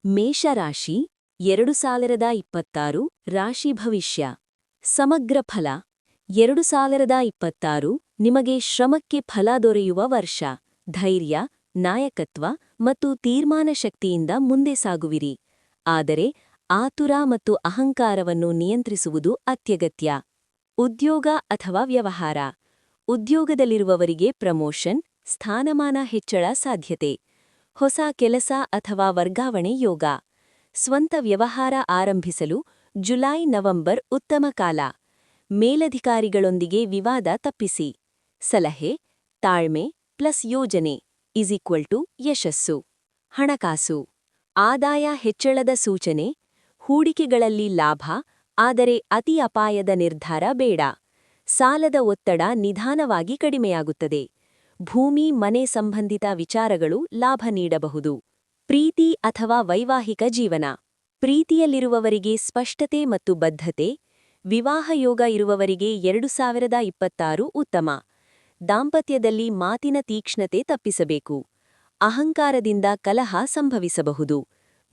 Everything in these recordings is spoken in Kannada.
ಮೇಷರಾಶಿ 2026 ರಾಶಿ ಭವಿಷ್ಯ ಸಮಗ್ರ ಫಲ 2026 ನಿಮಗೆ ಶ್ರಮಕ್ಕೆ ಫಲ ದೊರೆಯುವ ವರ್ಷ. ಧೈರ್ಯ, ನಾಯಕತ್ವ ಮತ್ತು ತೀರ್ಮಾನ ಶಕ್ತಿಯಿಂದ ಮುಂದೆ ಸಾಗುವಿರಿ. ಆದರೆ ಆತುರ ಮತ್ತು ಅಹಂಕಾರವನ್ನು ನಿಯಂತ್ರಿಸುವುದು ಅತ್ಯಗತ್ಯ. ಉದ್ಯೋಗ ಅಥವಾ ವ್ಯವಹಾರ. ಉದ್ಯೋಗದಲ್ಲಿರುವವರಿಗೆ ಪ್ರಮೋಷನ್, ಸ್ಥಾನಮಾನ ಹೆಚ್ಚಳ ಸಾಧ್ಯತೆ. ಹೊಸ ಕೆಲಸ ಅಥವಾ ವರ್ಗಾವಣೆ ಯೋಗ. ಸ್ವಂತ ವ್ಯವಹಾರ ಆರಂಭಿಸಲು ಜುಲೈ-ನವೆಂಬರ್ ಉತ್ತಮ ಕಾಲ. ಮೇಲಧಿಕಾರಿಗಳೊಂದಿಗೆ ವಿವಾದ ತಪ್ಪಿಸಿ. ಸಲಹೆ: ತಾಳ್ಮೆ ಪ್ಲಸ್ ಯೋಜನೆ ಯಶಸ್ಸು. ಹಣಕಾಸು. ಆದಾಯ ಹೆಚ್ಚಳದ ಸೂಚನೆ. ಹೂಡಿಕೆಗಳಲ್ಲಿ ಲಾಭ, ಆದರೆ ಅತಿ ಅಪಾಯದ ನಿರ್ಧಾರ ಬೇಡ. ಸಾಲದ ಒತ್ತಡ ನಿಧಾನವಾಗಿ ಕಡಿಮೆಯಾಗುತ್ತದೆ. ಭೂಮಿ ಮನೆ ಸಂಬಂಧಿತ ವಿಚಾರಗಳು ಲಾಭ ನೀಡಬಹುದು. ಪ್ರೀತಿ ಅಥವಾ ವೈವಾಹಿಕ ಜೀವನ. ಪ್ರೀತಿಯಲ್ಲಿರುವವರಿಗೆ ಸ್ಪಷ್ಟತೆ ಮತ್ತು ಬದ್ಧತೆ. ವಿವಾಹ ಯೋಗ ಇರುವವರಿಗೆ 2026 ಉತ್ತಮ. ದಾಂಪತ್ಯದಲ್ಲಿ ಮಾತಿನ ತೀಕ್ಷ್ಣತೆ ತಪ್ಪಿಸಬೇಕು. ಅಹಂಕಾರದಿಂದ ಕಲಹ ಸಂಭವಿಸಬಹುದು.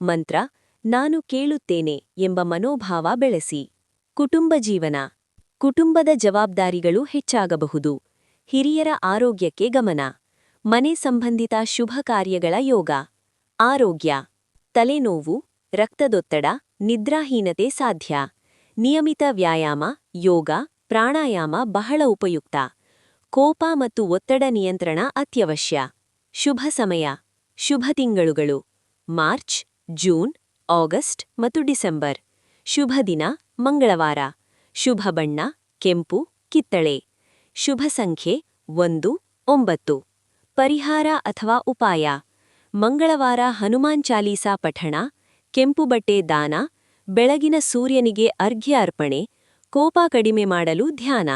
ಮಂತ್ರ: ನಾನು ಕೇಳುತ್ತೇನೆ ಎಂಬ ಮನೋಭಾವ ಬೆಳೆಸಿ. ಕುಟುಂಬ ಜೀವನ. ಕುಟುಂಬದ ಜವಾಬ್ದಾರಿಗಳು ಹೆಚ್ಚಾಗಬಹುದು. ಹಿರಿಯರ ಆರೋಗ್ಯಕ್ಕೆ ಗಮನ. ಮನೆ ಸಂಬಂಧಿತ ಶುಭ ಕಾರ್ಯಗಳ ಯೋಗ. ಆರೋಗ್ಯ. ತಲೆನೋವು, ರಕ್ತದೊತ್ತಡ, ನಿದ್ರಾಹೀನತೆ ಸಾಧ್ಯ. ನಿಯಮಿತ ವ್ಯಾಯಾಮ, ಯೋಗ, ಪ್ರಾಣಾಯಾಮ ಬಹಳ ಉಪಯುಕ್ತ. ಕೋಪ ಮತ್ತು ಒತ್ತಡ ನಿಯಂತ್ರಣ ಅತ್ಯವಶ್ಯ. ಶುಭ ಸಮಯ. ಶುಭ ತಿಂಗಳುಗಳು: ಮಾರ್ಚ್, ಜೂನ್, ಆಗಸ್ಟ್ ಮತ್ತು ಡಿಸೆಂಬರ್. ಶುಭ ದಿನ: ಮಂಗಳವಾರ. ಶುಭ ಬಣ್ಣ: ಕೆಂಪು, ಕಿತ್ತಳೆ. ಶುಭ ಸಂಖ್ಯೆ 1, 9. ಪರಿಹಾರ ಅಥವಾ ಉಪಾಯ: ಮಂಗಳವಾರ ಹನುಮಾನ್ ಚಾಲೀಸಾ ಪಠಣ, ಕೆಂಪು ಬಟ್ಟೆ ದಾನ, ಬೆಳಗಿನ ಸೂರ್ಯನಿಗೆ ಅರ್ಘ್ಯ ಅರ್ಪಣೆ, ಕೋಪ ಕಡಿಮೆ ಮಾಡಲು ಧ್ಯಾನ.